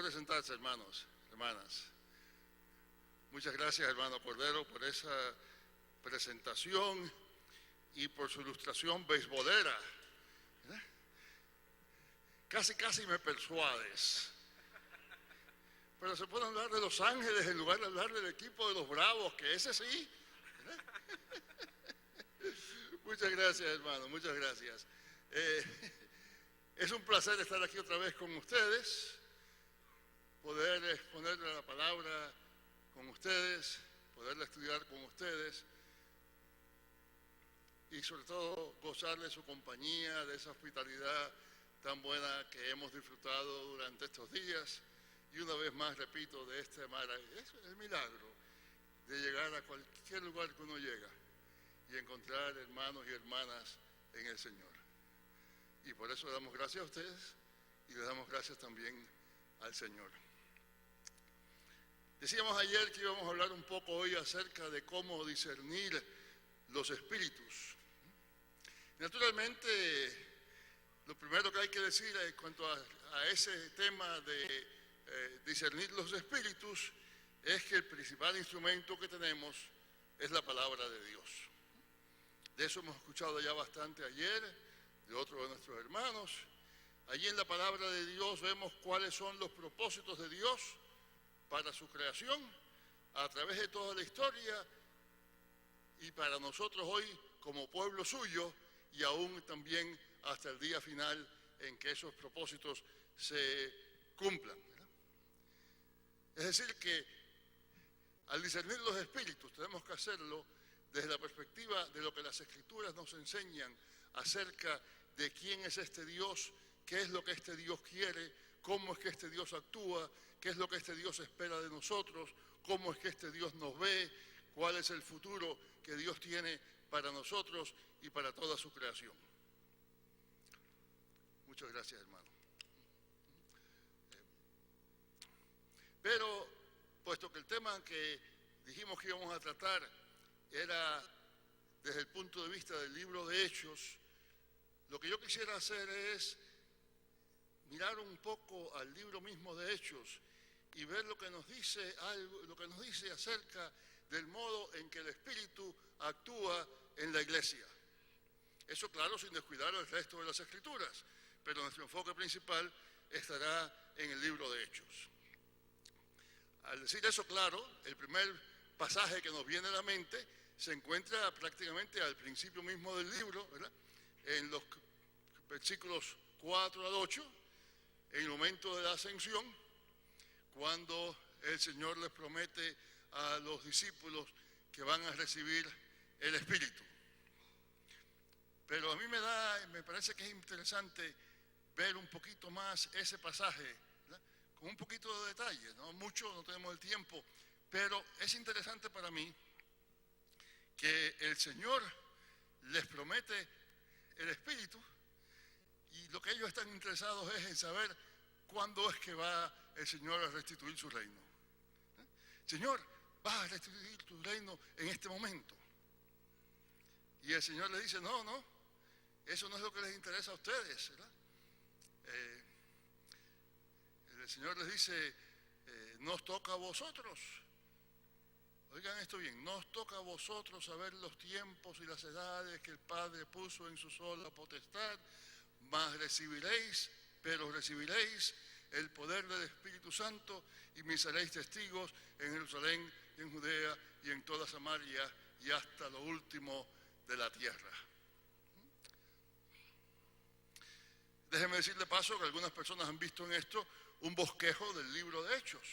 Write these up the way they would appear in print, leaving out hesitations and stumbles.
Favor de sentarse, hermanos, hermanas. Muchas gracias, hermano Cordero, por esa presentación y por su ilustración beisbolera. Casi me persuades. Pero se puede hablar de Los Ángeles en lugar de hablar del equipo de los Bravos, que ese sí. Muchas gracias, hermano, muchas gracias. Es un placer estar aquí otra vez con ustedes, poder exponerle la palabra con ustedes, poderla estudiar con ustedes y sobre todo gozar de su compañía, de esa hospitalidad tan buena que hemos disfrutado durante estos días. Y una vez más, repito, de este es el milagro de llegar a cualquier lugar que uno llega y encontrar hermanos y hermanas en el Señor. Y por eso le damos gracias a ustedes y le damos gracias también al Señor. Decíamos ayer que íbamos a hablar un poco hoy acerca de cómo discernir los espíritus. Naturalmente, lo primero que hay que decir en cuanto a ese tema de discernir los espíritus es que el principal instrumento que tenemos es la palabra de Dios. De eso hemos escuchado ya bastante ayer, de otros de nuestros hermanos. Allí en la palabra de Dios vemos cuáles son los propósitos de Dios para su creación a través de toda la historia y para nosotros hoy como pueblo suyo y aún también hasta el día final en que esos propósitos se cumplan. Es decir que al discernir los espíritus tenemos que hacerlo desde la perspectiva de lo que las Escrituras nos enseñan acerca de quién es este Dios, qué es lo que este Dios quiere, cómo es que este Dios actúa, qué es lo que este Dios espera de nosotros, cómo es que este Dios nos ve, cuál es el futuro que Dios tiene para nosotros y para toda su creación. Muchas gracias, hermano. Pero, puesto que el tema que dijimos que íbamos a tratar era desde el punto de vista del libro de Hechos, lo que yo quisiera hacer es mirar un poco al libro mismo de Hechos y ver lo que nos dice acerca del modo en que el Espíritu actúa en la iglesia. Eso, claro, sin descuidar el resto de las Escrituras, pero nuestro enfoque principal estará en el libro de Hechos. Al decir eso, claro, el primer pasaje que nos viene a la mente se encuentra prácticamente al principio mismo del libro, ¿verdad? En los versículos 4 al 8, en el momento de la ascensión, cuando el Señor les promete a los discípulos que van a recibir el Espíritu. Pero a mí me parece que es interesante ver un poquito más ese pasaje, ¿verdad? Con un poquito de detalle, no mucho, no tenemos el tiempo, pero es interesante para mí que el Señor les promete el Espíritu y lo que ellos están interesados es en saber cuándo es que va el Señor a restituir su reino. Señor, vas a restituir tu reino en este momento. Y el Señor les dice, no, eso no es lo que les interesa a ustedes, ¿verdad? El Señor les dice, nos toca a vosotros. Oigan esto bien, nos toca a vosotros saber los tiempos y las edades que el Padre puso en su sola potestad, mas recibiréis el poder del Espíritu Santo y me seréis testigos en Jerusalén, en Judea y en toda Samaria y hasta lo último de la tierra. Déjeme decir de paso que algunas personas han visto en esto un bosquejo del libro de Hechos.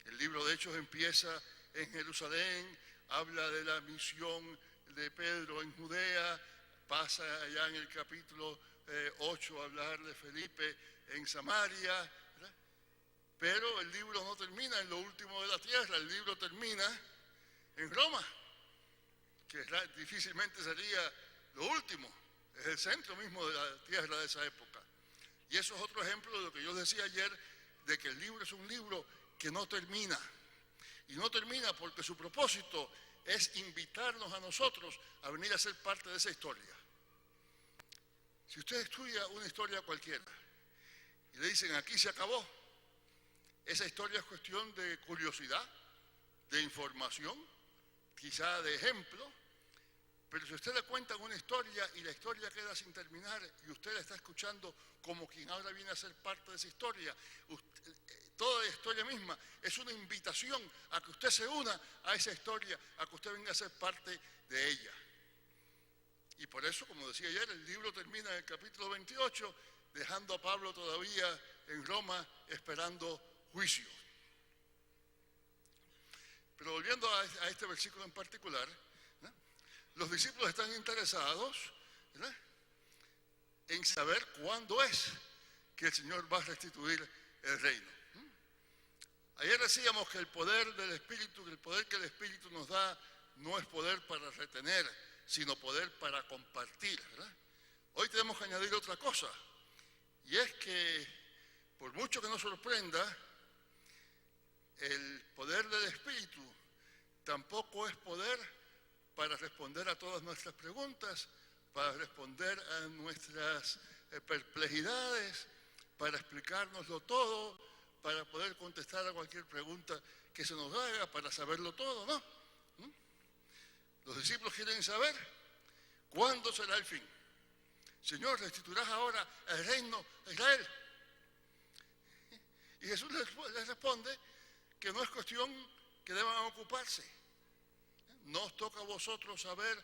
El libro de Hechos empieza en Jerusalén, habla de la misión de Pedro en Judea, pasa allá en el capítulo 8 a hablar de Felipe en Samaria, ¿verdad? Pero el libro no termina en lo último de la tierra, el libro termina en Roma, que difícilmente sería lo último, es el centro mismo de la tierra de esa época. Y eso es otro ejemplo de lo que yo decía ayer, de que el libro es un libro que no termina. Y no termina porque su propósito es invitarnos a nosotros a venir a ser parte de esa historia. Si usted estudia una historia cualquiera y le dicen aquí se acabó, Esa historia es cuestión de curiosidad, de información, quizá de ejemplo, pero si usted le cuenta una historia y la historia queda sin terminar y usted la está escuchando como quien ahora viene a ser parte de esa historia, toda la historia misma es una invitación a que usted se una a esa historia, a que usted venga a ser parte de ella. Y por eso, como decía ayer, el libro termina en el capítulo 28, dejando a Pablo todavía en Roma esperando juicio. Pero volviendo a este versículo en particular, ¿no? Los discípulos están interesados, ¿verdad?, en saber cuándo es que el Señor va a restituir el reino. Ayer decíamos que el poder del Espíritu, el poder que el Espíritu nos da, no es poder para retener, sino poder para compartir, ¿verdad? Hoy tenemos que añadir otra cosa, y es que, por mucho que nos sorprenda, el poder del Espíritu tampoco es poder para responder a todas nuestras preguntas, para responder a nuestras perplejidades, para explicárnoslo todo, para poder contestar a cualquier pregunta que se nos haga, para saberlo todo, ¿no? Los discípulos quieren saber cuándo será el fin. Señor, restituirás ahora el reino a Israel. Y Jesús les responde que no es cuestión que deban ocuparse. No os toca a vosotros saber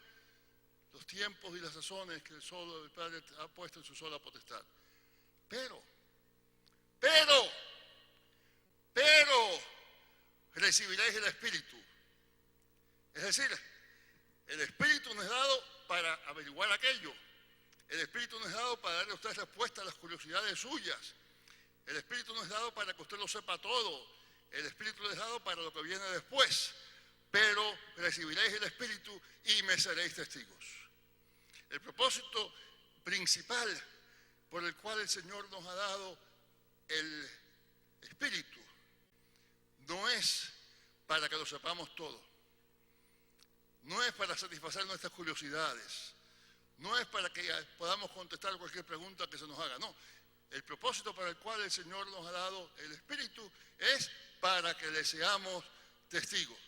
los tiempos y las sazones que el Padre ha puesto en su sola potestad. Pero, recibiréis el Espíritu. Es decir, el Espíritu nos es dado para averiguar aquello. El Espíritu nos es dado para darle a usted respuesta a las curiosidades suyas. El Espíritu nos es dado para que usted lo sepa todo. El Espíritu nos es dado para lo que viene después. Pero recibiréis el Espíritu y me seréis testigos. El propósito principal por el cual el Señor nos ha dado el Espíritu no es para que lo sepamos todo. No es para satisfacer nuestras curiosidades. No es para que podamos contestar cualquier pregunta que se nos haga. No. El propósito para el cual el Señor nos ha dado el Espíritu es para que le seamos testigos.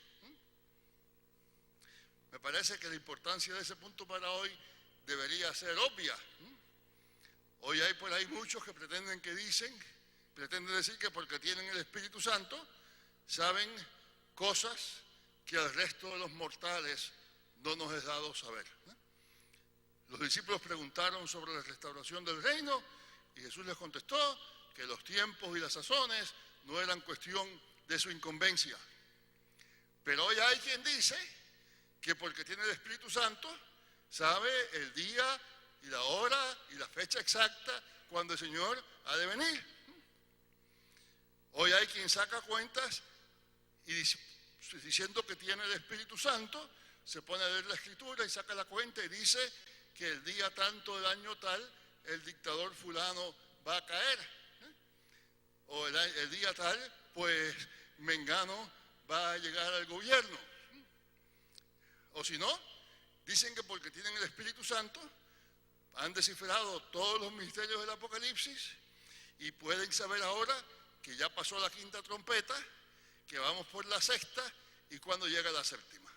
Me parece que la importancia de ese punto para hoy debería ser obvia. Hoy hay por ahí muchos que pretenden decir que porque tienen el Espíritu Santo saben cosas que al resto de los mortales no nos es dado saber. Los discípulos preguntaron sobre la restauración del reino y Jesús les contestó que los tiempos y las sazones no eran cuestión de su incumbencia. Pero hoy hay quien dice que porque tiene el Espíritu Santo sabe el día y la hora y la fecha exacta cuando el Señor ha de venir. Hoy hay quien saca cuentas y diciendo que tiene el Espíritu Santo, se pone a leer la Escritura y saca la cuenta y dice que el día tanto del año tal, el dictador fulano va a caer. O el día tal, pues Mengano va a llegar al gobierno. O si no, dicen que porque tienen el Espíritu Santo, han descifrado todos los misterios del Apocalipsis y pueden saber ahora que ya pasó la quinta trompeta, que vamos por la sexta y cuando llega la séptima.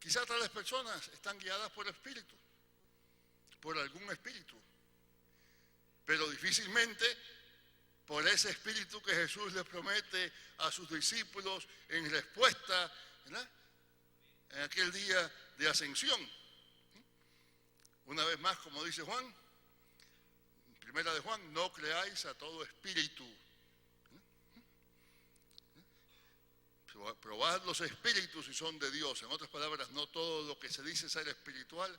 Quizás tales personas están guiadas por espíritu, por algún espíritu, pero difícilmente por ese espíritu que Jesús les promete a sus discípulos en respuesta, ¿verdad?, en aquel día de ascensión. Una vez más, como dice Juan, primera de Juan, no creáis a todo espíritu. Probad los espíritus si son de Dios. En otras palabras, no todo lo que se dice ser espiritual,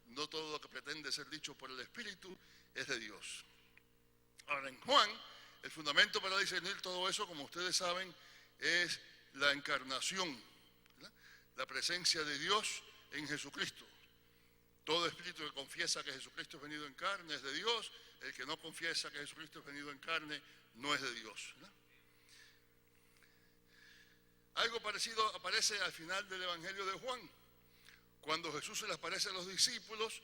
no todo lo que pretende ser dicho por el Espíritu es de Dios. Ahora, en Juan, el fundamento para discernir todo eso, como ustedes saben, es la encarnación, ¿verdad?, la presencia de Dios en Jesucristo. Todo espíritu que confiesa que Jesucristo es venido en carne es de Dios. El que no confiesa que Jesucristo es venido en carne no es de Dios, ¿verdad? Algo parecido aparece al final del Evangelio de Juan, cuando Jesús se les aparece a los discípulos,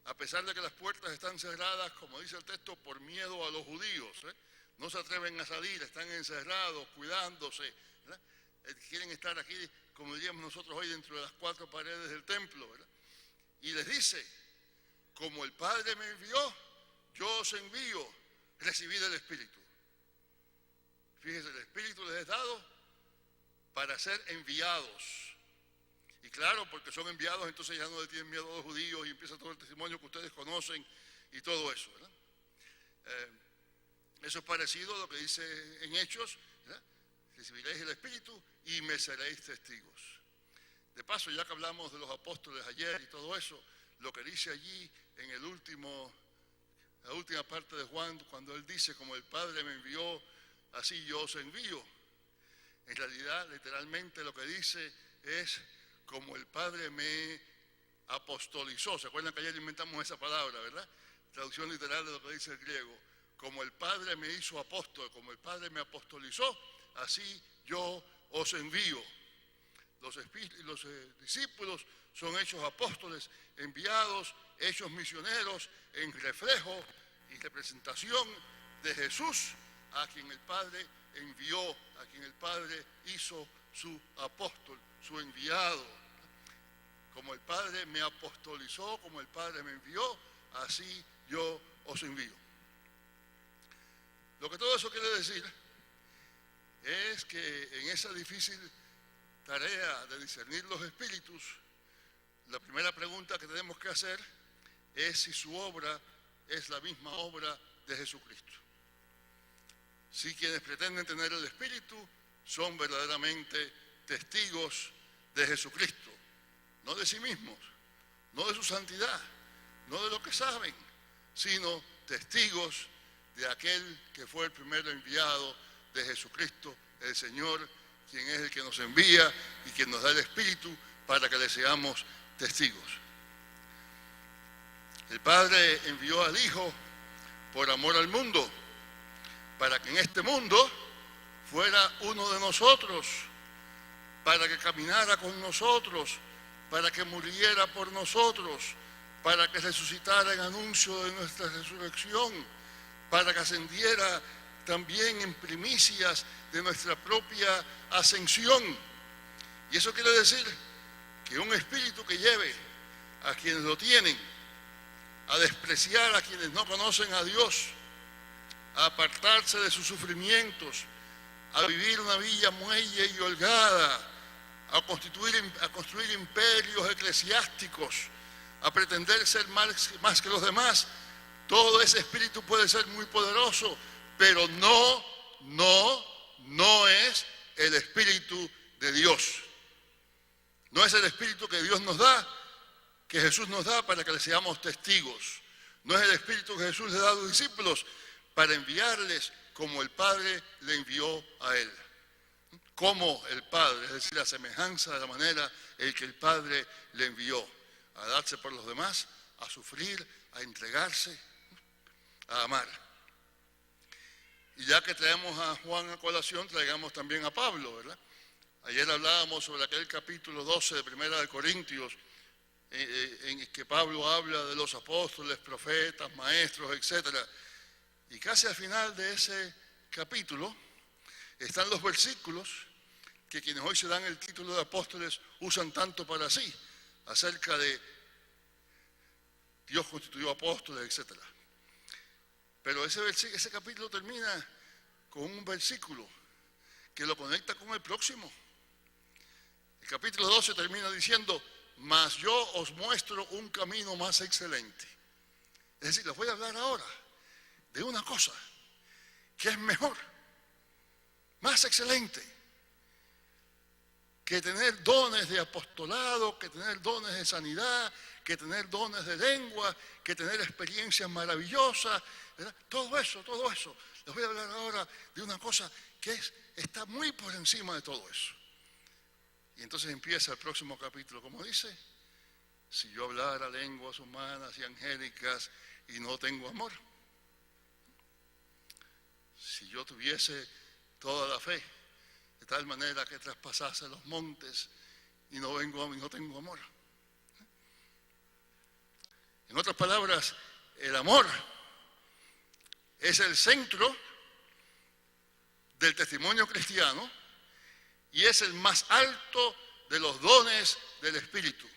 a pesar de que las puertas están cerradas, como dice el texto, por miedo a los judíos. No se atreven a salir, están encerrados, cuidándose. Quieren estar aquí, como diríamos nosotros hoy, dentro de las cuatro paredes del templo. Y les dice, como el Padre me envió, yo os envío, recibid el Espíritu. Fíjense, el Espíritu les es dado para ser enviados. Y claro, porque son enviados, entonces ya no le tienen miedo a los judíos y empieza todo el testimonio que ustedes conocen y todo eso, ¿verdad? Eso es parecido a lo que dice en Hechos, ¿verdad? Recibiréis el Espíritu y me seréis testigos. De paso, ya que hablamos de los apóstoles ayer y todo eso, lo que dice allí en la última parte de Juan, cuando él dice, como el Padre me envió, así yo os envío. En realidad, literalmente lo que dice es, como el Padre me apostolizó. ¿Se acuerdan que ayer inventamos esa palabra, verdad? Traducción literal de lo que dice el griego. Como el Padre me hizo apóstol, como el Padre me apostolizó, así yo os envío. Los discípulos son hechos apóstoles, enviados, hechos misioneros, en reflejo y representación de Jesús, a quien el Padre envió, a quien el Padre hizo su apóstol, su enviado. Como el Padre me apostolizó, como el Padre me envió, así yo os envío. Lo que todo eso quiere decir es que en esa difícil tarea de discernir los espíritus, la primera pregunta que tenemos que hacer es si su obra es la misma obra de Jesucristo. Si quienes pretenden tener el Espíritu son verdaderamente testigos de Jesucristo, no de sí mismos, no de su santidad, no de lo que saben, sino testigos de aquel que fue el primero enviado, de Jesucristo, el Señor, quien es el que nos envía y quien nos da el Espíritu para que le seamos testigos. El Padre envió al Hijo por amor al mundo, para que en este mundo fuera uno de nosotros, para que caminara con nosotros, para que muriera por nosotros, para que resucitara en anuncio de nuestra resurrección, para que ascendiera también en primicias de nuestra propia ascensión. Y eso quiere decir que un espíritu que lleve a quienes lo tienen a despreciar a quienes no conocen a Dios, a apartarse de sus sufrimientos, a vivir una vida muelle y holgada, a construir imperios eclesiásticos, a pretender ser más que los demás. Todo ese espíritu puede ser muy poderoso, pero no es el Espíritu de Dios. No es el Espíritu que Dios nos da, que Jesús nos da para que le seamos testigos. No es el Espíritu que Jesús le da a los discípulos para enviarles como el Padre le envió a Él. Como el Padre, es decir, la semejanza de la manera en que el Padre le envió a darse por los demás, a sufrir, a entregarse, a amar. Y ya que traemos a Juan a colación, traigamos también a Pablo, ¿verdad? Ayer hablábamos sobre aquel capítulo 12 de Primera de Corintios, en que Pablo habla de los apóstoles, profetas, maestros, etc. Y casi al final de ese capítulo están los versículos que quienes hoy se dan el título de apóstoles usan tanto para sí, acerca de Dios constituyó apóstoles, etc. Pero ese capítulo termina con un versículo que lo conecta con el próximo. El capítulo 12 termina diciendo, mas yo os muestro un camino más excelente. Es decir, les voy a hablar ahora de una cosa que es mejor, más excelente, que tener dones de apostolado, que tener dones de sanidad, que tener dones de lengua, que tener experiencias maravillosas, ¿verdad? Todo eso. Les voy a hablar ahora de una cosa que está muy por encima de todo eso. Y entonces empieza el próximo capítulo, como dice, si yo hablara lenguas humanas y angélicas y no tengo amor, si yo tuviese toda la fe, de tal manera que traspasase los montes y no tengo amor. En otras palabras, el amor es el centro del testimonio cristiano y es el más alto de los dones del Espíritu.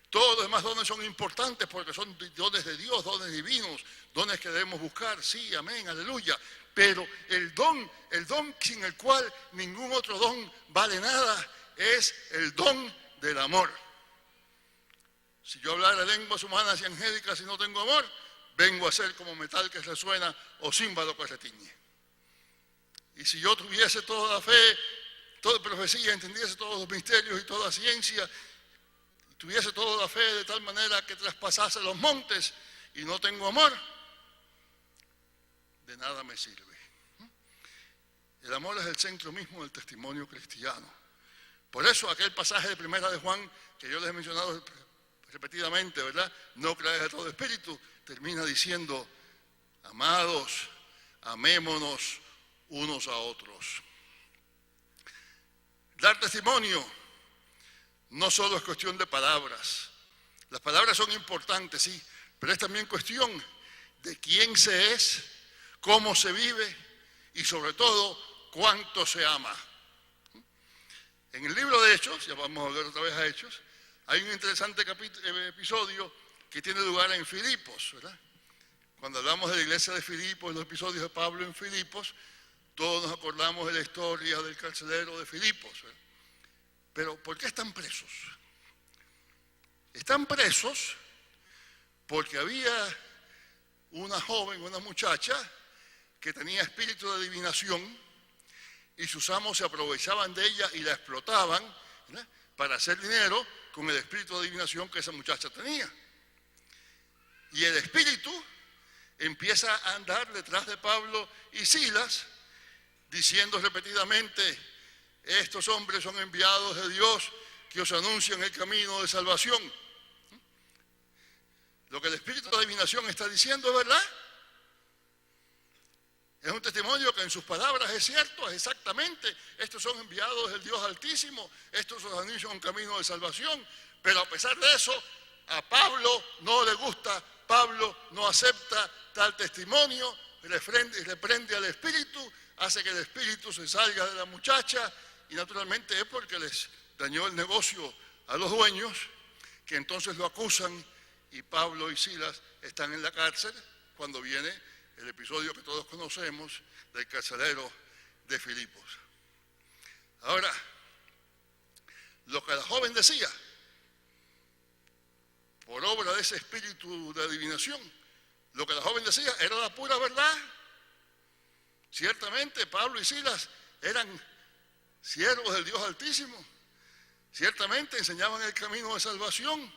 Todos los demás dones son importantes porque son dones de Dios, dones divinos, dones que debemos buscar, sí, amén, aleluya. Pero el don sin el cual ningún otro don vale nada, es el don del amor. Si yo hablara lenguas humanas y angélicas y no tengo amor, vengo a ser como metal que resuena o címbalo que retiñe. Y si yo tuviese toda la fe, toda profecía, entendiese todos los misterios y toda ciencia, tuviese toda la fe de tal manera que traspasase los montes y no tengo amor, de nada me sirve. El amor es el centro mismo del testimonio cristiano. Por eso aquel pasaje de Primera de Juan, que yo les he mencionado repetidamente, ¿verdad? No creáis a todo espíritu, termina diciendo, amados, amémonos unos a otros. Dar testimonio no solo es cuestión de palabras. Las palabras son importantes, sí, pero es también cuestión de quién se es, cómo se vive y sobre todo cuánto se ama. En el libro de Hechos, ya vamos a ver otra vez a Hechos, hay un interesante episodio que tiene lugar en Filipos, ¿verdad? Cuando hablamos de la iglesia de Filipos, los episodios de Pablo en Filipos, todos nos acordamos de la historia del carcelero de Filipos, ¿verdad? Pero ¿por qué están presos? Están presos porque había una joven, una muchacha, que tenía espíritu de adivinación y sus amos se aprovechaban de ella y la explotaban, ¿verdad?, para hacer dinero con el espíritu de adivinación que esa muchacha tenía. Y el espíritu empieza a andar detrás de Pablo y Silas, diciendo repetidamente, estos hombres son enviados de Dios que os anuncian el camino de salvación. Lo que el espíritu de adivinación está diciendo es verdad. Es un testimonio que en sus palabras es cierto, es exactamente. Estos son enviados del Dios Altísimo, estos os anuncian un camino de salvación. Pero a pesar de eso, a Pablo no le gusta, Pablo no acepta tal testimonio, reprende al espíritu, hace que el espíritu se salga de la muchacha y naturalmente es porque les dañó el negocio a los dueños, que entonces lo acusan y Pablo y Silas están en la cárcel cuando viene el episodio que todos conocemos del carcelero de Filipos. Ahora, lo que la joven decía, por obra de ese espíritu de adivinación, lo que la joven decía era la pura verdad. Ciertamente Pablo y Silas eran siervos del Dios Altísimo, ciertamente enseñaban el camino de salvación,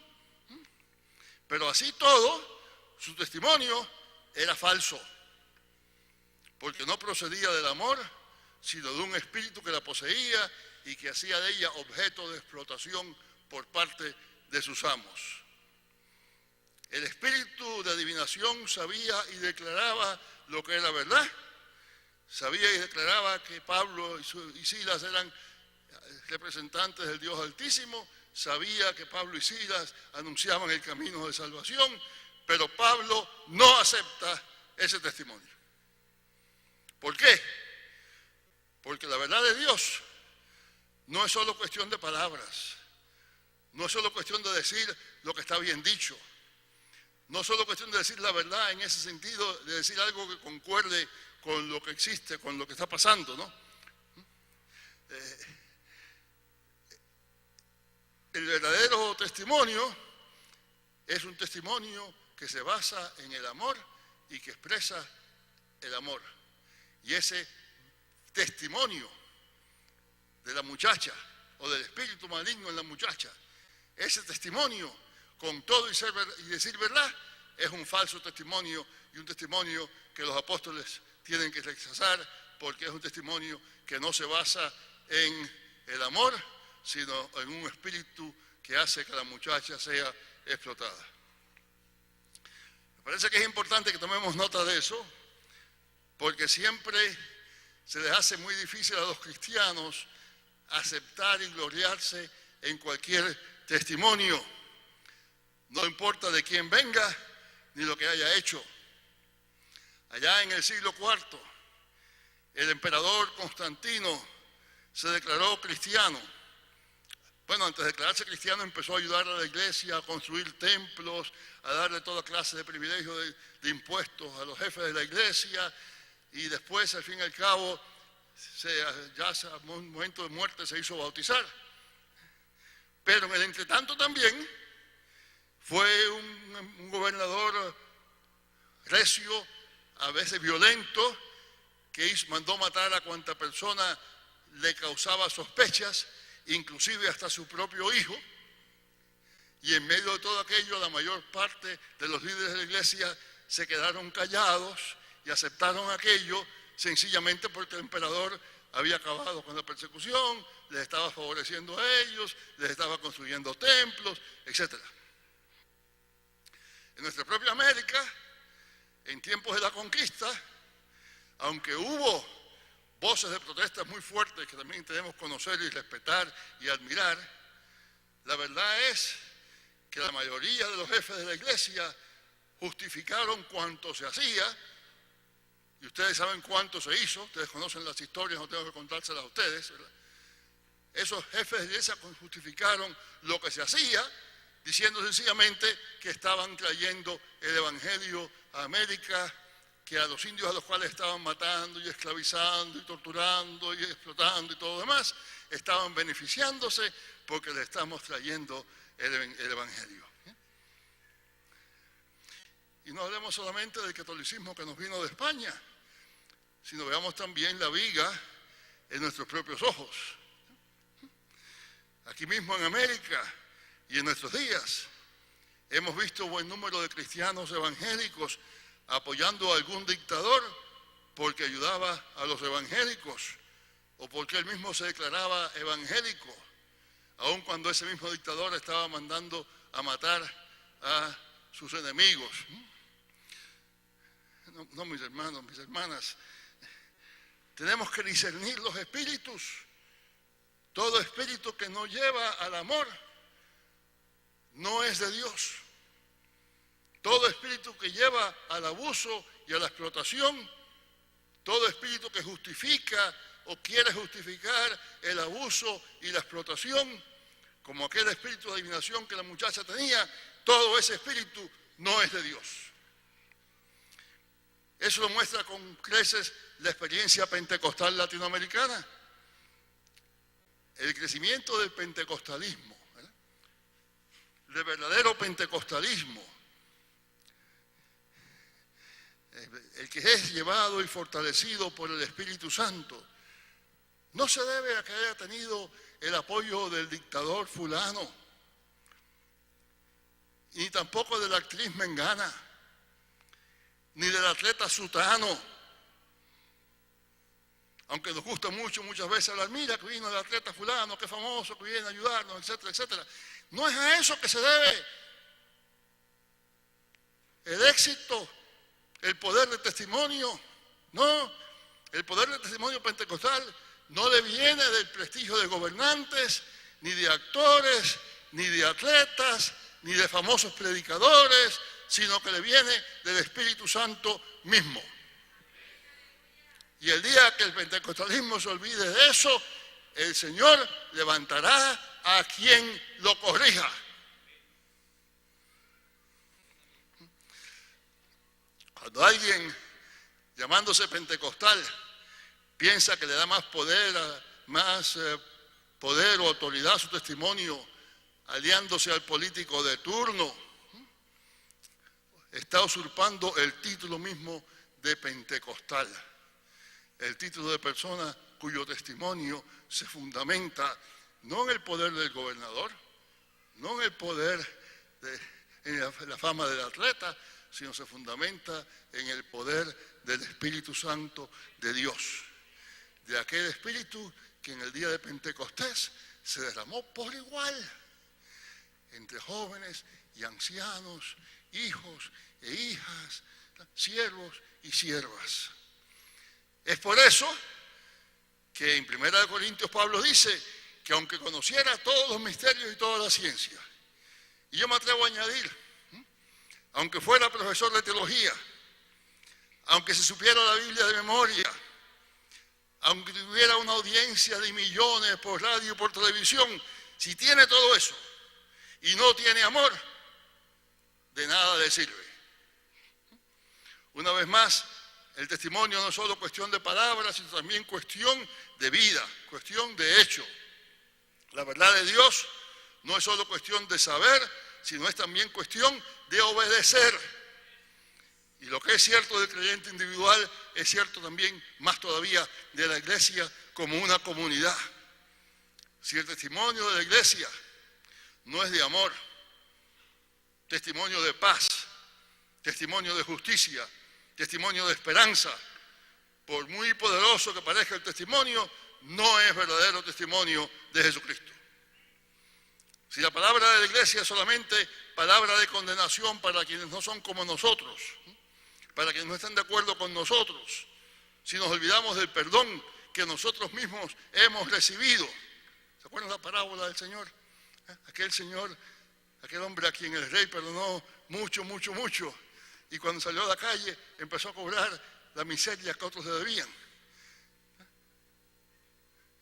pero así todo, su testimonio era falso, porque no procedía del amor, sino de un espíritu que la poseía y que hacía de ella objeto de explotación por parte de sus amos. El espíritu de adivinación sabía y declaraba lo que era verdad, sabía y declaraba que Pablo y Silas eran representantes del Dios Altísimo, sabía que Pablo y Silas anunciaban el camino de salvación, pero Pablo no acepta ese testimonio. ¿Por qué? Porque la verdad de Dios no es solo cuestión de palabras, no es solo cuestión de decir lo que está bien dicho, no es solo cuestión de decir la verdad en ese sentido, de decir algo que concuerde con lo que existe, con lo que está pasando, ¿no? El verdadero testimonio es un testimonio que se basa en el amor y que expresa el amor. Y ese testimonio de la muchacha o del espíritu maligno en la muchacha, ese testimonio con todo y decir verdad, es un falso testimonio y un testimonio que los apóstoles tienen que rechazar porque es un testimonio que no se basa en el amor, sino en un espíritu que hace que la muchacha sea explotada. Me parece que es importante que tomemos nota de eso, porque siempre se les hace muy difícil a los cristianos aceptar y gloriarse en cualquier testimonio. no importa de quién venga ni lo que haya hecho. Allá en el siglo IV, el emperador Constantino se declaró cristiano. Bueno, antes de declararse cristiano empezó a ayudar a la iglesia a construir templos, a darle toda clase de privilegios de impuestos a los jefes de la iglesia, y después, al fin y al cabo, ya a un momento de muerte se hizo bautizar. Pero en el entretanto también fue un gobernador recio, a veces violento, que mandó matar a cuanta persona le causaba sospechas, inclusive hasta su propio hijo. Y en medio de todo aquello, la mayor parte de los líderes de la iglesia se quedaron callados y aceptaron aquello sencillamente porque el emperador había acabado con la persecución, les estaba favoreciendo a ellos, les estaba construyendo templos, etc. En nuestra propia América, en tiempos de la conquista, aunque hubo voces de protestas muy fuertes que también debemos conocer y respetar y admirar, la verdad es que la mayoría de los jefes de la iglesia justificaron cuanto se hacía, y ustedes saben cuánto se hizo, ustedes conocen las historias, no tengo que contárselas a ustedes, ¿verdad? Esos jefes de la iglesia justificaron lo que se hacía, diciendo sencillamente que estaban trayendo el evangelio a América, que a los indios a los cuales estaban matando y esclavizando y torturando y explotando y todo lo demás, estaban beneficiándose porque le estamos trayendo el evangelio. Y no hablemos solamente del catolicismo que nos vino de España, sino veamos también la viga en nuestros propios ojos. Aquí mismo en América y en nuestros días hemos visto buen número de cristianos evangélicos apoyando a algún dictador porque ayudaba a los evangélicos o porque él mismo se declaraba evangélico, aun cuando ese mismo dictador estaba mandando a matar a sus enemigos. No, mis hermanos, mis hermanas, tenemos que discernir los espíritus. Todo espíritu que no lleva al amor no es de Dios. Todo espíritu que lleva al abuso y a la explotación, todo espíritu que justifica o quiere justificar el abuso y la explotación, como aquel espíritu de adivinación que la muchacha tenía, todo ese espíritu no es de Dios. Eso lo muestra con creces la experiencia pentecostal latinoamericana. El crecimiento del pentecostalismo, ¿verdad? El verdadero pentecostalismo, el que es llevado y fortalecido por el Espíritu Santo, no se debe a que haya tenido el apoyo del dictador fulano, ni tampoco de la actriz mengana, ni del atleta sutano. Aunque nos gusta mucho muchas veces hablar, mira que vino el atleta fulano, qué famoso, que viene a ayudarnos, etcétera, etcétera. No es a eso que se debe el éxito, el poder de testimonio. No, el poder de testimonio pentecostal no le viene del prestigio de gobernantes, ni de actores, ni de atletas, ni de famosos predicadores, sino que le viene del Espíritu Santo mismo. Y el día que el pentecostalismo se olvide de eso, el Señor levantará a quien lo corrija. Cuando alguien, llamándose pentecostal, piensa que le da más poder o autoridad a su testimonio, aliándose al político de turno, está usurpando el título mismo de pentecostal. El título de persona cuyo testimonio se fundamenta no en el poder del gobernador, no en el poder, en la fama del atleta, sino se fundamenta en el poder del Espíritu Santo de Dios. De aquel Espíritu que en el día de Pentecostés se derramó por igual entre jóvenes y ancianos, hijos e hijas, siervos y siervas. Es por eso que en 1 Corintios Pablo dice que aunque conociera todos los misterios y toda la ciencia, y yo me atrevo a añadir aunque fuera profesor de teología, aunque se supiera la Biblia de memoria, aunque tuviera una audiencia de millones por radio y por televisión, si tiene todo eso y no tiene amor, de nada le sirve. Una vez más, el testimonio no es solo cuestión de palabras, sino también cuestión de vida, cuestión de hecho. La verdad de Dios no es solo cuestión de saber, sino es también cuestión de obedecer. Y lo que es cierto del creyente individual es cierto también, más todavía, de la iglesia como una comunidad. Si el testimonio de la iglesia no es de amor, testimonio de paz, testimonio de justicia, testimonio de esperanza, por muy poderoso que parezca el testimonio, no es verdadero testimonio de Jesucristo. Si la palabra de la iglesia es solamente palabra de condenación para quienes no son como nosotros, para quienes no están de acuerdo con nosotros, si nos olvidamos del perdón que nosotros mismos hemos recibido. ¿Se acuerdan la parábola del Señor? Aquel hombre a quien el rey perdonó mucho, mucho, mucho, y cuando salió a la calle empezó a cobrar la miseria que otros le debían.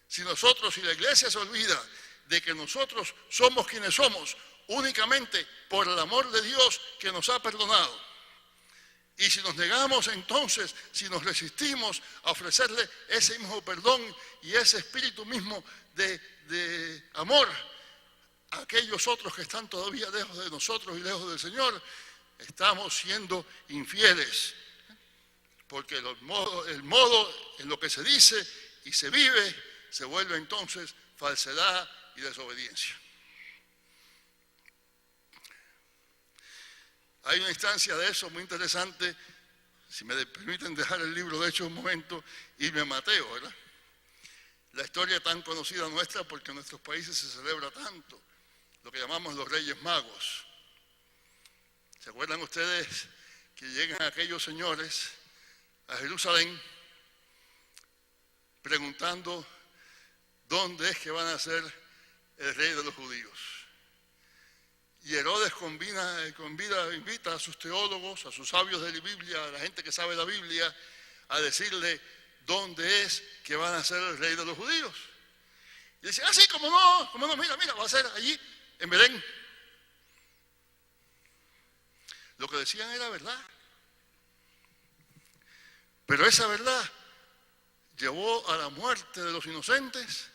Si la iglesia se olvida de que nosotros somos quienes somos únicamente por el amor de Dios que nos ha perdonado, y si nos negamos entonces, si nos resistimos a ofrecerle ese mismo perdón y ese espíritu mismo de amor a aquellos otros que están todavía lejos de nosotros y lejos del Señor, estamos siendo infieles, porque el modo en lo que se dice y se vive se vuelve entonces falsedad y desobediencia. Hay una instancia de eso muy interesante, si me permiten dejar el libro de Hechos un momento, irme a Mateo, ¿verdad? La historia tan conocida nuestra porque en nuestros países se celebra tanto, lo que llamamos los Reyes Magos. ¿Se acuerdan ustedes que llegan aquellos señores a Jerusalén preguntando dónde es que van a ser el rey de los judíos? Y Herodes invita a sus teólogos, a sus sabios de la Biblia, a la gente que sabe la Biblia, a decirle dónde es que van a ser el rey de los judíos. Y dice, sí, cómo no, mira, va a ser allí, en Belén. Lo que decían era verdad. Pero esa verdad llevó a la muerte de los inocentes.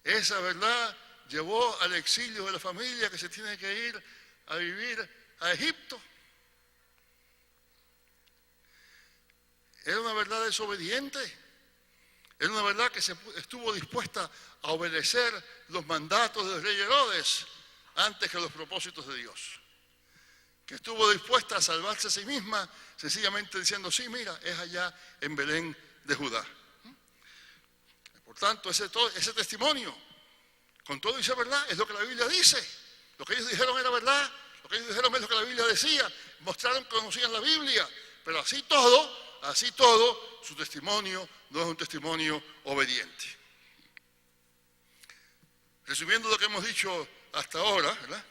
Esa verdad llevó al exilio de la familia que se tiene que ir a vivir a Egipto. Era una verdad desobediente. Era una verdad que estuvo dispuesta a obedecer los mandatos del rey Herodes antes que los propósitos de Dios. Que estuvo dispuesta a salvarse a sí misma sencillamente diciendo, sí, mira, es allá en Belén de Judá. Por tanto, ese testimonio, con todo dice verdad, es lo que la Biblia dice. Lo que ellos dijeron era verdad, lo que ellos dijeron es lo que la Biblia decía. Mostraron que conocían la Biblia, pero así todo, su testimonio no es un testimonio obediente. Resumiendo lo que hemos dicho hasta ahora, ¿verdad?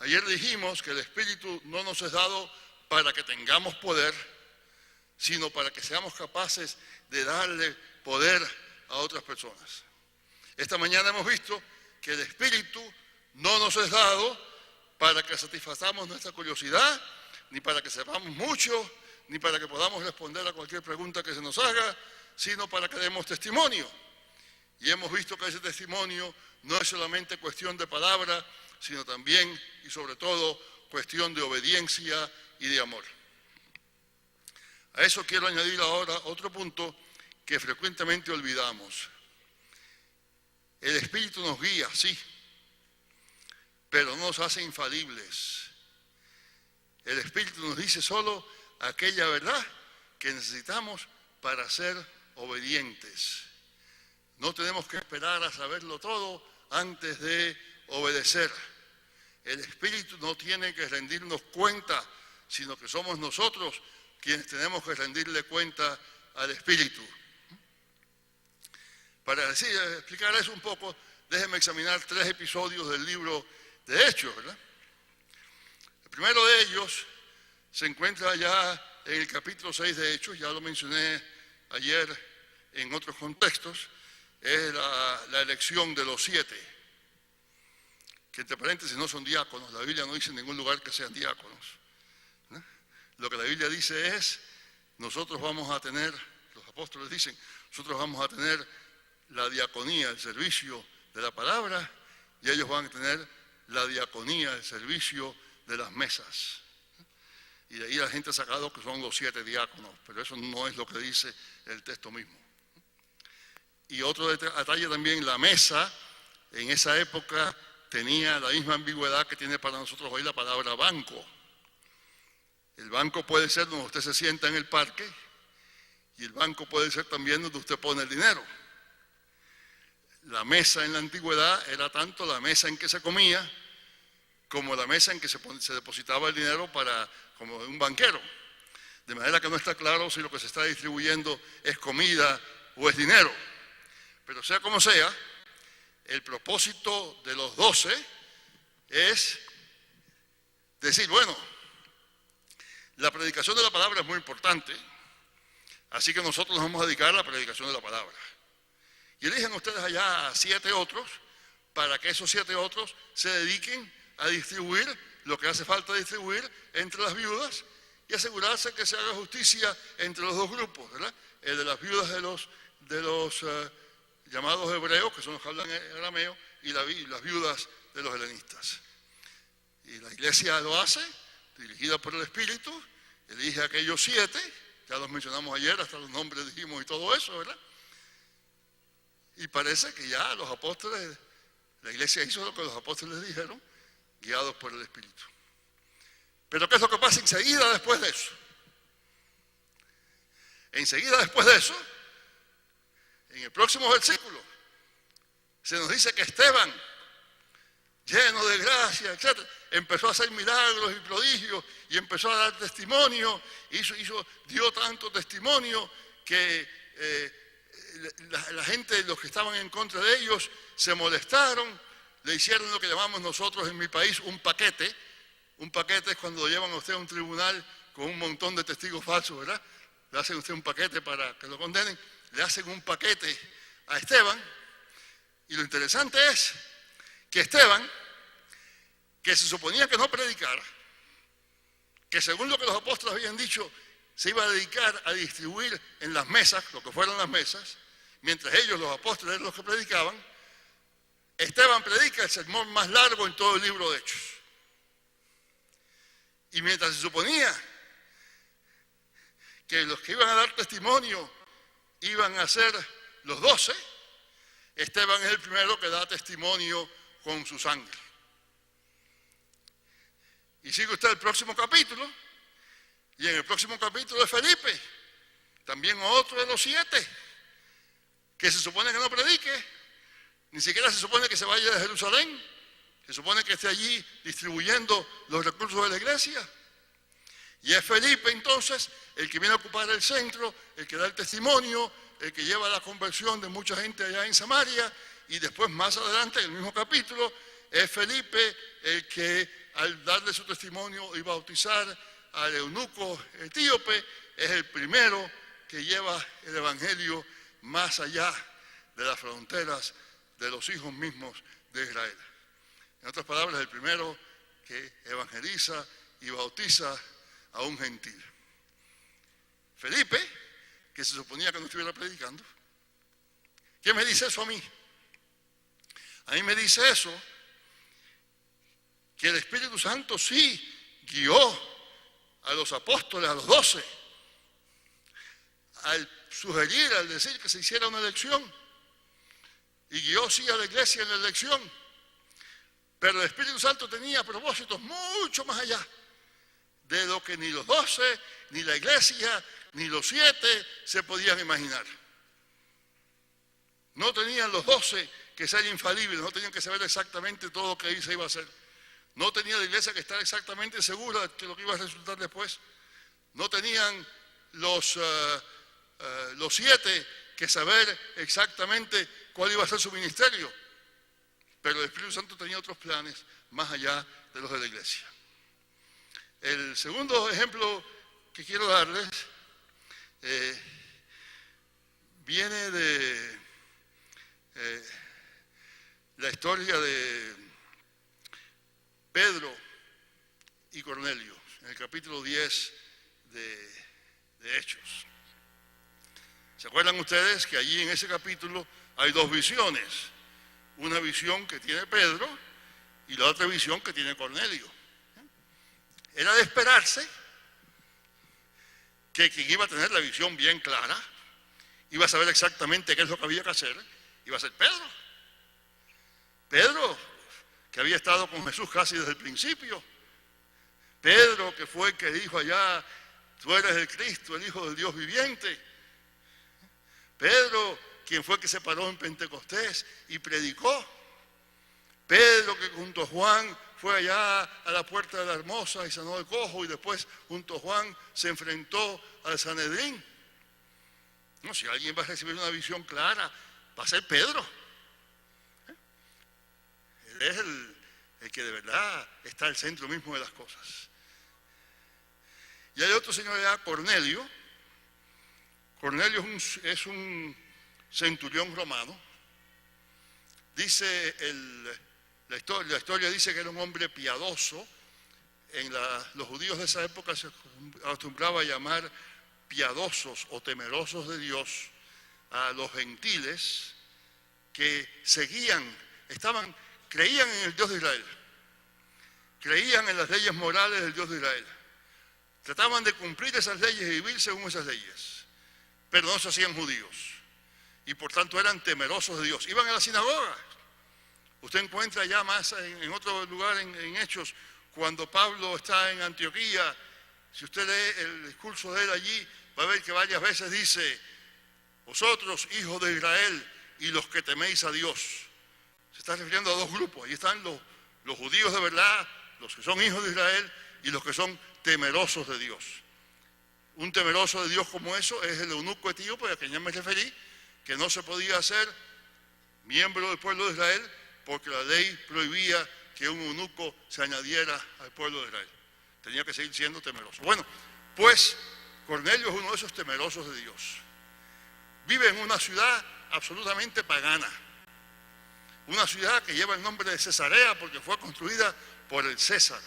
Ayer dijimos que el Espíritu no nos es dado para que tengamos poder, sino para que seamos capaces de darle poder a otras personas. Esta mañana hemos visto que el Espíritu no nos es dado para que satisfazamos nuestra curiosidad, ni para que sepamos mucho, ni para que podamos responder a cualquier pregunta que se nos haga, sino para que demos testimonio. Y hemos visto que ese testimonio no es solamente cuestión de palabra, sino también y sobre todo cuestión de obediencia y de amor. A eso quiero añadir ahora otro punto que frecuentemente olvidamos. El Espíritu nos guía, sí, pero no nos hace infalibles. El Espíritu nos dice solo aquella verdad que necesitamos para ser obedientes. No tenemos que esperar a saberlo todo antes de obedecer. El Espíritu no tiene que rendirnos cuenta, sino que somos nosotros quienes tenemos que rendirle cuenta al Espíritu. Para explicar eso un poco, déjenme examinar 3 episodios del libro de Hechos, ¿verdad? El primero de ellos se encuentra ya en el capítulo 6 de Hechos, ya lo mencioné ayer en otros contextos, es la elección de los 7, que entre paréntesis no son diáconos. La Biblia no dice en ningún lugar que sean diáconos, ¿no? Lo que la Biblia dice es, nosotros vamos a tener, los apóstoles dicen, nosotros vamos a tener la diaconía, el servicio de la palabra, y ellos van a tener la diaconía, el servicio de las mesas. Y de ahí la gente ha sacado que son los 7 diáconos, pero eso no es lo que dice el texto mismo. Y otro detalle también, la mesa en esa época tenía la misma ambigüedad que tiene para nosotros hoy la palabra banco. El banco puede ser donde usted se sienta en el parque, y el banco puede ser también donde usted pone el dinero. La mesa en la antigüedad era tanto la mesa en que se comía como la mesa en que se depositaba el dinero como un banquero. De manera que no está claro si lo que se está distribuyendo es comida o es dinero. Pero sea como sea, el propósito de los 12 es decir, bueno, la predicación de la palabra es muy importante, así que nosotros nos vamos a dedicar a la predicación de la palabra. Y eligen ustedes allá a 7 otros, para que esos 7 otros se dediquen a distribuir lo que hace falta distribuir entre las viudas y asegurarse que se haga justicia entre los dos grupos, ¿verdad? El de las viudas de los llamados hebreos, que son los que hablan arameo, y las viudas de los helenistas. Y la iglesia lo hace, dirigida por el Espíritu, elige a aquellos 7, ya los mencionamos ayer, hasta los nombres dijimos y todo eso, ¿verdad? Y parece que ya los apóstoles, la iglesia hizo lo que los apóstoles dijeron, guiados por el Espíritu. Pero ¿qué es lo que pasa enseguida después de eso? Enseguida después de eso, en el próximo versículo, se nos dice que Esteban, lleno de gracia, etc., empezó a hacer milagros y prodigios y empezó a dar testimonio, dio tanto testimonio que la gente, los que estaban en contra de ellos, se molestaron, le hicieron lo que llamamos nosotros en mi país un paquete. Un paquete es cuando lo llevan a usted a un tribunal con un montón de testigos falsos, ¿verdad? Le hacen a usted un paquete para que lo condenen, le hacen un paquete a Esteban, y lo interesante es que Esteban, que se suponía que no predicara, que según lo que los apóstoles habían dicho, se iba a dedicar a distribuir en las mesas, lo que fueron las mesas, mientras ellos, los apóstoles, eran los que predicaban, Esteban predica el sermón más largo en todo el libro de Hechos. Y mientras se suponía que los que iban a dar testimonio iban a ser los 12, Esteban es el primero que da testimonio con su sangre. Y sigue usted el próximo capítulo, y en el próximo capítulo de Felipe, también otro de los 7, que se supone que no predique, ni siquiera se supone que se vaya de Jerusalén, se supone que esté allí distribuyendo los recursos de la iglesia. Y es Felipe entonces el que viene a ocupar el centro, el que da el testimonio, el que lleva la conversión de mucha gente allá en Samaria, y después más adelante en el mismo capítulo es Felipe el que al darle su testimonio y bautizar al eunuco etíope es el primero que lleva el evangelio más allá de las fronteras de los hijos mismos de Israel. En otras palabras, el primero que evangeliza y bautiza a un gentil. Felipe, que se suponía que no estuviera predicando. ¿Qué me dice eso a mí? A mí me dice eso, que el Espíritu Santo sí guió a los apóstoles, a los 12, al sugerir, al decir que se hiciera una elección, y guió sí a la iglesia en la elección, pero el Espíritu Santo tenía propósitos mucho más allá de lo que ni los 12, ni la iglesia, ni los 7 se podían imaginar. No tenían los 12 que ser infalibles, no tenían que saber exactamente todo lo que ahí se iba a hacer. No tenía la iglesia que estar exactamente segura de lo que iba a resultar después. No tenían los 7 que saber exactamente cuál iba a ser su ministerio. Pero el Espíritu Santo tenía otros planes más allá de los de la iglesia. El segundo ejemplo que quiero darles viene de la historia de Pedro y Cornelio, en el capítulo 10 de Hechos. ¿Se acuerdan ustedes que allí en ese capítulo hay dos visiones? Una visión que tiene Pedro y la otra visión que tiene Cornelio. Era de esperarse que quien iba a tener la visión bien clara, iba a saber exactamente qué es lo que había que hacer, iba a ser Pedro. Pedro, que había estado con Jesús casi desde el principio. Pedro, que fue el que dijo allá, tú eres el Cristo, el Hijo del Dios viviente. Pedro, quien fue el que se paró en Pentecostés y predicó. Pedro, que junto a Juan fue allá a la puerta de la Hermosa y sanó el cojo, y después junto a Juan se enfrentó al Sanedrín. No, si alguien va a recibir una visión clara, va a ser Pedro. Él es el que de verdad está al centro mismo de las cosas. Y hay otro señor allá, Cornelio. Cornelio es un centurión romano. Dice la historia dice que era un hombre piadoso. Los judíos de esa época se acostumbraba a llamar piadosos o temerosos de Dios a los gentiles que creían en el Dios de Israel, creían en las leyes morales del Dios de Israel, trataban de cumplir esas leyes y vivir según esas leyes, pero no se hacían judíos y por tanto eran temerosos de Dios. Iban a la sinagoga. Usted encuentra ya más en otro lugar en Hechos, cuando Pablo está en Antioquía, si usted lee el discurso de él allí, va a ver que varias veces dice, vosotros, hijos de Israel, y los que teméis a Dios. Se está refiriendo a dos grupos. Ahí están los judíos de verdad, los que son hijos de Israel, y los que son temerosos de Dios. Un temeroso de Dios como eso es el eunuco etíope, a quien ya me referí, que no se podía hacer miembro del pueblo de Israel, porque la ley prohibía que un eunuco se añadiera al pueblo de Israel. Tenía que seguir siendo temeroso. Bueno, pues Cornelio es uno de esos temerosos de Dios. Vive en una ciudad absolutamente pagana. Una ciudad que lleva el nombre de Cesarea porque fue construida por el César.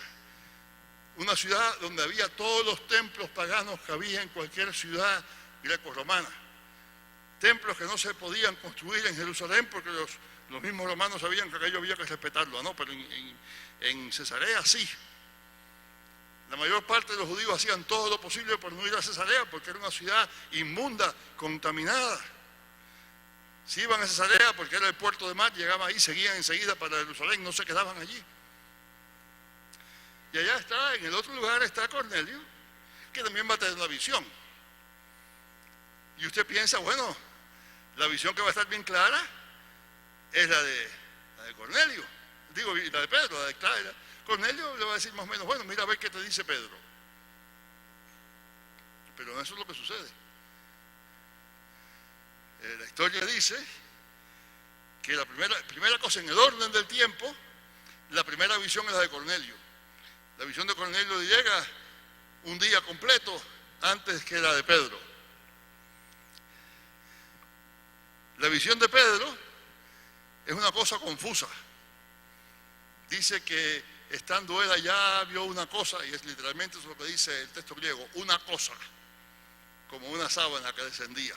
Una ciudad donde había todos los templos paganos que había en cualquier ciudad greco-romana. Templos que no se podían construir en Jerusalén porque los mismos romanos sabían que aquello había que respetarlo, ¿no? Pero en Cesarea sí. La mayor parte de los judíos hacían todo lo posible por no ir a Cesarea porque era una ciudad inmunda, contaminada. Si iban a Cesarea porque era el puerto de mar, llegaban ahí, seguían enseguida para Jerusalén, no se quedaban allí. Y allá está, en el otro lugar está Cornelio, que también va a tener una visión. Y usted piensa, bueno, la visión que va a estar bien clara es la de Cornelio. Digo, la de Pedro, la de Clara. Cornelio le va a decir más o menos, bueno, mira a ver qué te dice Pedro. Pero eso es lo que sucede. La historia dice que la primera cosa en el orden del tiempo, la primera visión es la de Cornelio. La visión de Cornelio llega un día completo antes que la de Pedro. La visión de Pedro es una cosa confusa. Dice que estando él allá vio una cosa, y es literalmente eso lo que dice el texto griego, una cosa, como una sábana que descendía.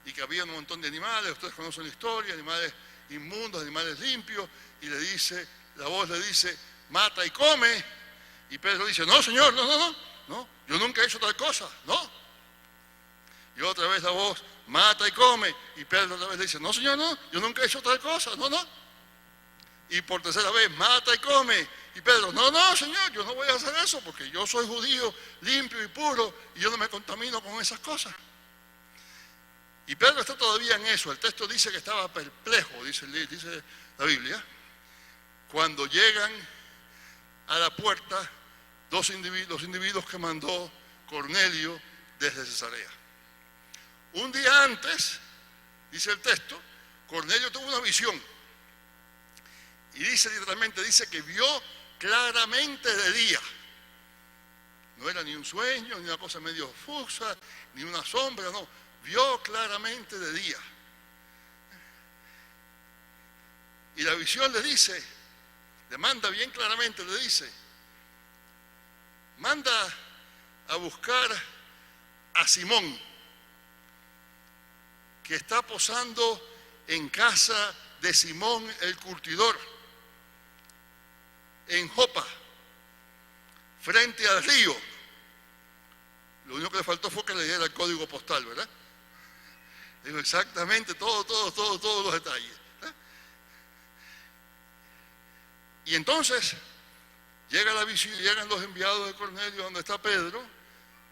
Y que había un montón de animales, ustedes conocen la historia, animales inmundos, animales limpios, y la voz le dice, mata y come. Y Pedro dice, no, Señor, no, yo nunca he hecho tal cosa, no. Y otra vez la voz, mata y come. Y Pedro otra vez le dice, no, Señor, no, yo nunca he hecho tal cosa, no. Y por tercera vez, mata y come. Y Pedro, no, Señor, yo no voy a hacer eso porque yo soy judío, limpio y puro, y yo no me contamino con esas cosas. Y Pedro está todavía en eso. El texto dice que estaba perplejo, dice la Biblia, cuando llegan a la puerta los individuos que mandó Cornelio desde Cesarea. Un día antes, dice el texto, Cornelio tuvo una visión. Y dice literalmente, dice que vio claramente de día. No era ni un sueño, ni una cosa medio fusa, ni una sombra, no. Vio claramente de día. Y la visión le dice, le manda bien claramente, le dice, manda a buscar a Simón, que está posando en casa de Simón el curtidor, en Jopa, frente al río. Lo único que le faltó fue que le diera el código postal, ¿verdad? Digo exactamente todos los detalles. Y entonces llega la visión, llegan los enviados de Cornelio donde está Pedro,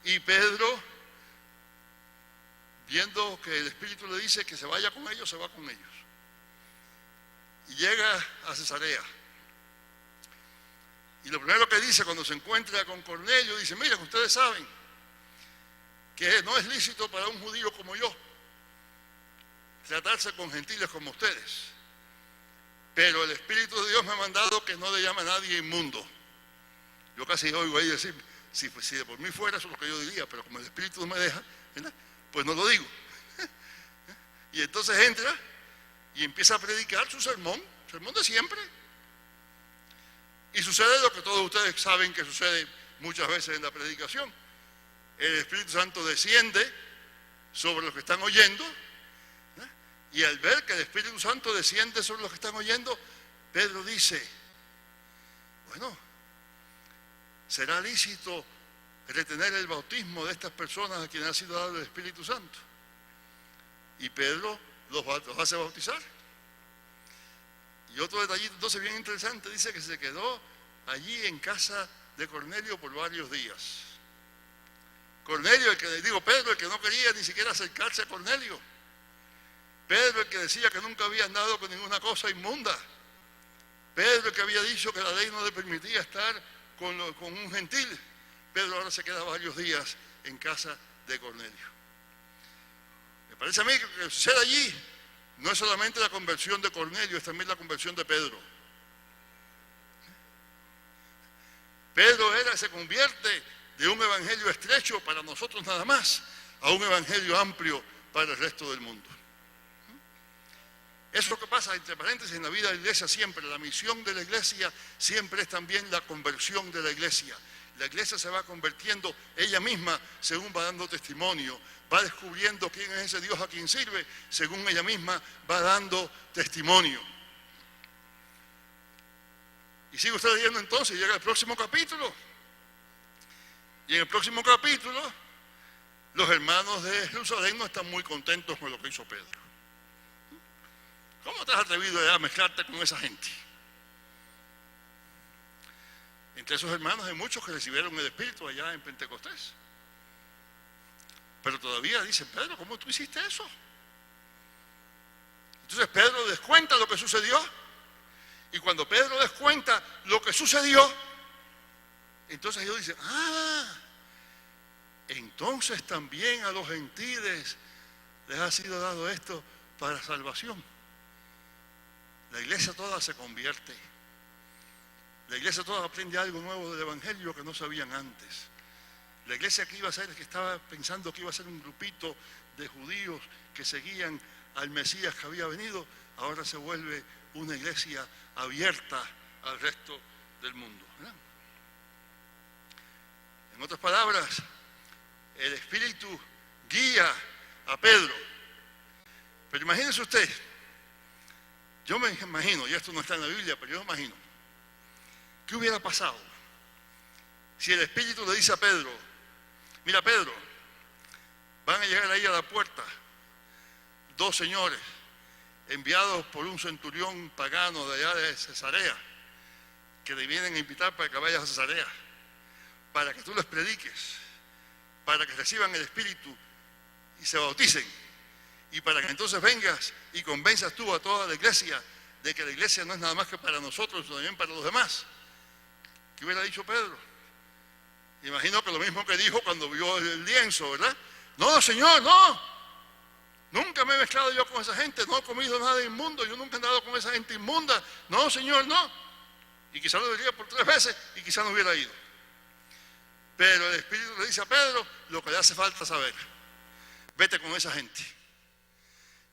y Pedro, viendo que el Espíritu le dice que se vaya con ellos, se va con ellos. Y llega a Cesarea. Y lo primero que dice cuando se encuentra con Cornelio, dice, miren, ustedes saben que no es lícito para un judío como yo tratarse con gentiles como ustedes. Pero el Espíritu de Dios me ha mandado que no le llame a nadie inmundo. Yo casi oigo ahí decir, si de por mí fuera, eso es lo que yo diría, pero como el Espíritu no me deja, ¿verdad?, pues no lo digo. Y entonces entra y empieza a predicar su sermón de siempre. Y sucede lo que todos ustedes saben que sucede muchas veces en la predicación. El Espíritu Santo desciende sobre los que están oyendo, y al ver que el Espíritu Santo desciende sobre los que están oyendo, Pedro dice, bueno, ¿será lícito retener el bautismo de estas personas a quienes ha sido dado el Espíritu Santo? Y Pedro los hace bautizar. Y otro detallito entonces bien interesante, dice que se quedó allí en casa de Cornelio por varios días. Cornelio, Pedro, el que no quería ni siquiera acercarse a Cornelio. Pedro, el que decía que nunca había andado con ninguna cosa inmunda. Pedro, el que había dicho que la ley no le permitía estar con un gentil. Pedro ahora se queda varios días en casa de Cornelio. Me parece a mí que lo que sucede allí no es solamente la conversión de Cornelio, es también la conversión de Pedro. Pedro se convierte de un evangelio estrecho para nosotros nada más a un evangelio amplio para el resto del mundo. Eso es lo que pasa, entre paréntesis, en la vida de la iglesia siempre. La misión de la iglesia siempre es también la conversión de la iglesia. La iglesia se va convirtiendo ella misma según va dando testimonio, va descubriendo quién es ese Dios a quien sirve, según ella misma va dando testimonio. Y sigue usted leyendo entonces, llega el próximo capítulo. Y en el próximo capítulo, los hermanos de Jerusalén no están muy contentos con lo que hizo Pedro. ¿Cómo te has atrevido a mezclarte con esa gente? Entre esos hermanos hay muchos que recibieron el Espíritu allá en Pentecostés. Pero todavía dicen, Pedro, ¿cómo tú hiciste eso? Entonces Pedro les cuenta lo que sucedió. Y cuando Pedro les cuenta lo que sucedió, entonces ellos dicen, entonces también a los gentiles les ha sido dado esto para salvación. La iglesia toda se convierte. La iglesia toda aprende algo nuevo del evangelio que no sabían antes. La iglesia que iba a ser, que estaba pensando que iba a ser un grupito de judíos que seguían al Mesías que había venido, ahora se vuelve una iglesia abierta al resto del mundo, ¿verdad? En otras palabras, el Espíritu guía a Pedro. Pero imagínense usted, yo me imagino, y esto no está en la Biblia, pero yo me imagino, ¿qué hubiera pasado si el Espíritu le dice a Pedro, mira Pedro, van a llegar ahí a la puerta dos señores enviados por un centurión pagano de allá de Cesarea, que te vienen a invitar para que vayas a Cesarea, para que tú les prediques, para que reciban el Espíritu y se bauticen, y para que entonces vengas y convenzas tú a toda la iglesia de que la iglesia no es nada más que para nosotros, sino también para los demás? ¿Qué hubiera dicho Pedro? Imagino que lo mismo que dijo cuando vio el lienzo, ¿verdad? No, Señor, no. Nunca me he mezclado yo con esa gente, no he comido nada inmundo, yo nunca he andado con esa gente inmunda. No, Señor, no. Y quizá lo diría por 3 veces y quizá no hubiera ido. Pero el Espíritu le dice a Pedro lo que le hace falta saber. Vete con esa gente.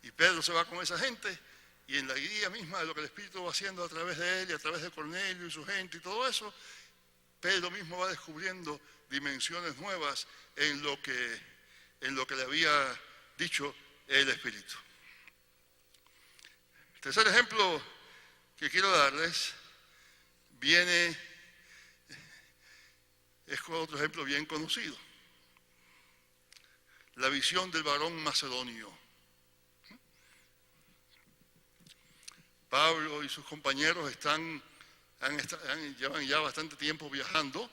Y Pedro se va con esa gente, y en la guía misma de lo que el Espíritu va haciendo a través de él y a través de Cornelio y su gente y todo eso, Pedro mismo va descubriendo dimensiones nuevas en lo que le había dicho el Espíritu. El tercer ejemplo que quiero darles es otro ejemplo bien conocido. La visión del varón macedonio. Pablo y sus compañeros llevan ya bastante tiempo viajando.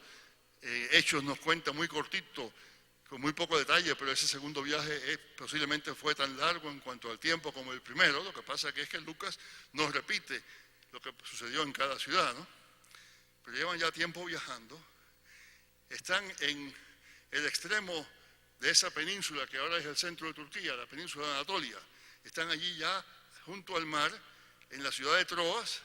Hechos nos cuenta muy cortito, con muy poco detalle, pero ese segundo viaje posiblemente fue tan largo en cuanto al tiempo como el primero. Lo que pasa es que Lucas nos repite lo que sucedió en cada ciudad, ¿no? Pero llevan ya tiempo viajando. Están en el extremo de esa península que ahora es el centro de Turquía, la península de Anatolia. Están allí ya junto al mar, en la ciudad de Troas.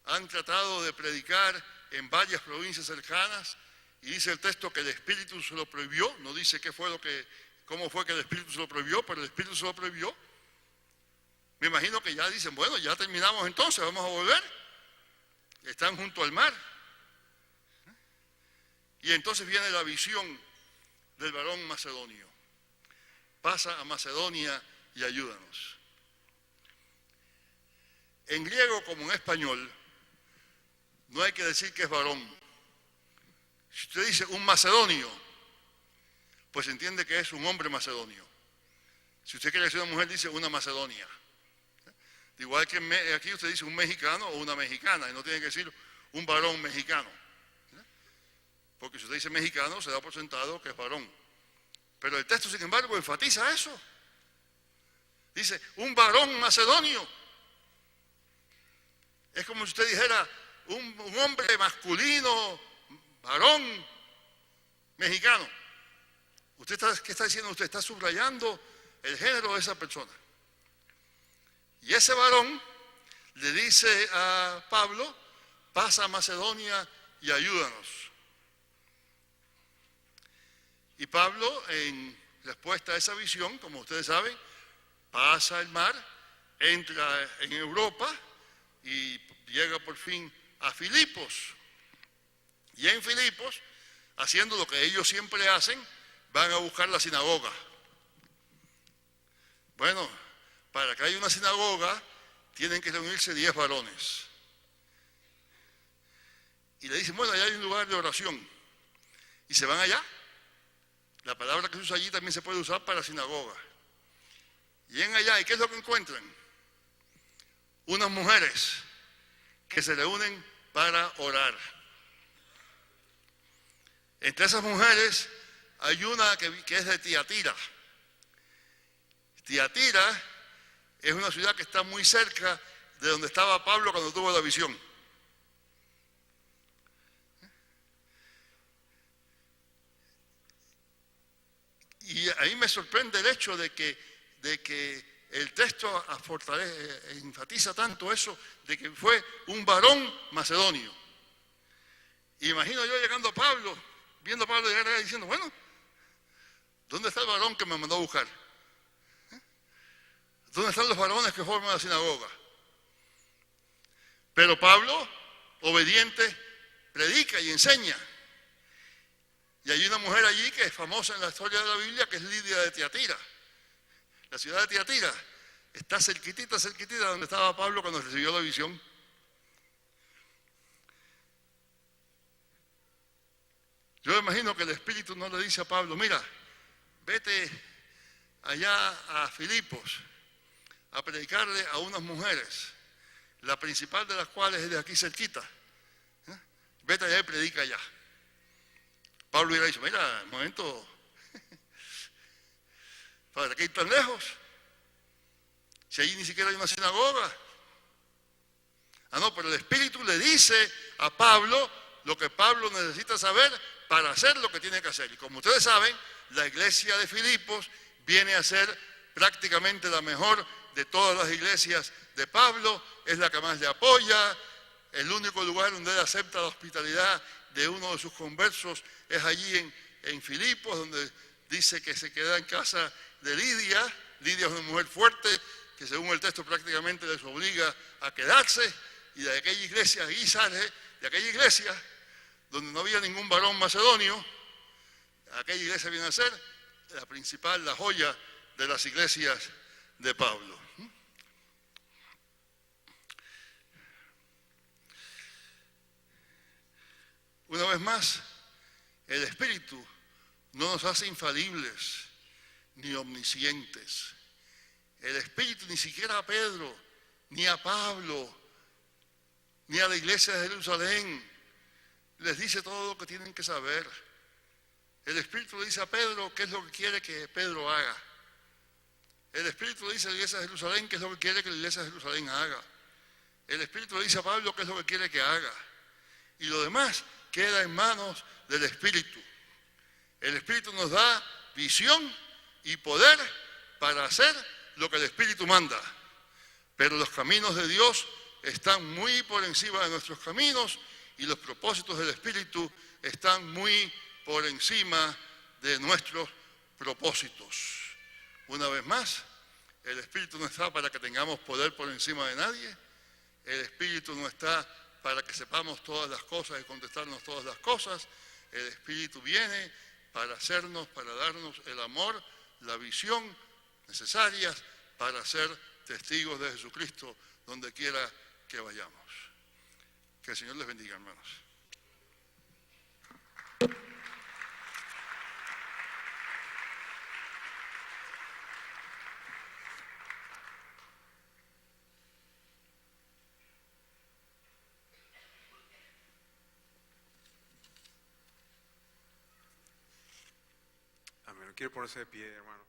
Han tratado de predicar en varias provincias cercanas, y dice el texto que el Espíritu se lo prohibió. No dice cómo fue que el Espíritu se lo prohibió, pero el Espíritu se lo prohibió. Me imagino que ya dicen, bueno, ya terminamos entonces, vamos a volver. Están junto al mar. Y entonces viene la visión del varón macedonio. Pasa a Macedonia y ayúdanos. En griego como en español, no hay que decir que es varón. Si usted dice un macedonio, pues entiende que es un hombre macedonio. Si usted quiere decir una mujer, dice una macedonia. Igual que aquí usted dice un mexicano o una mexicana, y no tiene que decir un varón mexicano. Porque si usted dice mexicano, se da por sentado que es varón. Pero el texto, sin embargo, enfatiza eso. Dice, un varón macedonio. Es como si usted dijera, un hombre masculino, varón mexicano. ¿Qué está diciendo usted? Está subrayando el género de esa persona. Y ese varón le dice a Pablo, pasa a Macedonia y ayúdanos. Y Pablo, en respuesta a esa visión, como ustedes saben, pasa el mar, entra en Europa y llega por fin a Filipos. Y en Filipos, haciendo lo que ellos siempre hacen, van a buscar la sinagoga. Bueno, para que haya una sinagoga, tienen que reunirse 10 varones. Y le dicen, bueno, allá hay un lugar de oración. Y se van allá. La palabra que se usa allí también se puede usar para sinagoga. Y en allá, ¿y qué es lo que encuentran? Unas mujeres que se reúnen para orar. Entre esas mujeres hay una que es de Tiatira. Tiatira es una ciudad que está muy cerca de donde estaba Pablo cuando tuvo la visión. Y a mí me sorprende el hecho de que el texto enfatiza tanto eso, de que fue un varón macedonio. Imagino yo llegando a Pablo, viendo a Pablo llegar allá diciendo, bueno, ¿dónde está el varón que me mandó a buscar? ¿Dónde están los varones que forman la sinagoga? Pero Pablo, obediente, predica y enseña. Y hay una mujer allí que es famosa en la historia de la Biblia, que es Lidia de Tiatira. La ciudad de Tiatira está cerquitita donde estaba Pablo cuando recibió la visión. Yo imagino que el Espíritu no le dice a Pablo, mira, vete allá a Filipos a predicarle a unas mujeres, la principal de las cuales es de aquí cerquita. Vete allá y predica allá. Pablo hubiera dicho, mira, un momento, ¿para qué ir tan lejos? Si allí ni siquiera hay una sinagoga. Ah, no, pero el Espíritu le dice a Pablo lo que Pablo necesita saber para hacer lo que tiene que hacer. Y como ustedes saben, la iglesia de Filipos viene a ser prácticamente la mejor de todas las iglesias de Pablo, es la que más le apoya, el único lugar donde él acepta la hospitalidad de uno de sus conversos es allí en Filipos, donde dice que se queda en casa de Lidia. Lidia es una mujer fuerte que según el texto prácticamente les obliga a quedarse, y de aquella iglesia, allí sale, de aquella iglesia donde no había ningún varón macedonio, aquella iglesia viene a ser la principal, la joya de las iglesias de Pablo. Una vez más, el Espíritu no nos hace infalibles ni omniscientes. El Espíritu ni siquiera a Pedro, ni a Pablo, ni a la iglesia de Jerusalén les dice todo lo que tienen que saber. El Espíritu le dice a Pedro qué es lo que quiere que Pedro haga. El Espíritu le dice a la iglesia de Jerusalén qué es lo que quiere que la iglesia de Jerusalén haga. El Espíritu le dice a Pablo qué es lo que quiere que haga. Y lo demás queda en manos del Espíritu. El Espíritu nos da visión y poder para hacer lo que el Espíritu manda. Pero los caminos de Dios están muy por encima de nuestros caminos, y los propósitos del Espíritu están muy por encima de nuestros propósitos. Una vez más, el Espíritu no está para que tengamos poder por encima de nadie. El Espíritu no está para que sepamos todas las cosas y contestarnos todas las cosas. El Espíritu viene para hacernos, para darnos el amor, la visión necesarias para ser testigos de Jesucristo donde quiera que vayamos. Que el Señor les bendiga, hermanos. Amén. Quiero ponerse de pie, hermano.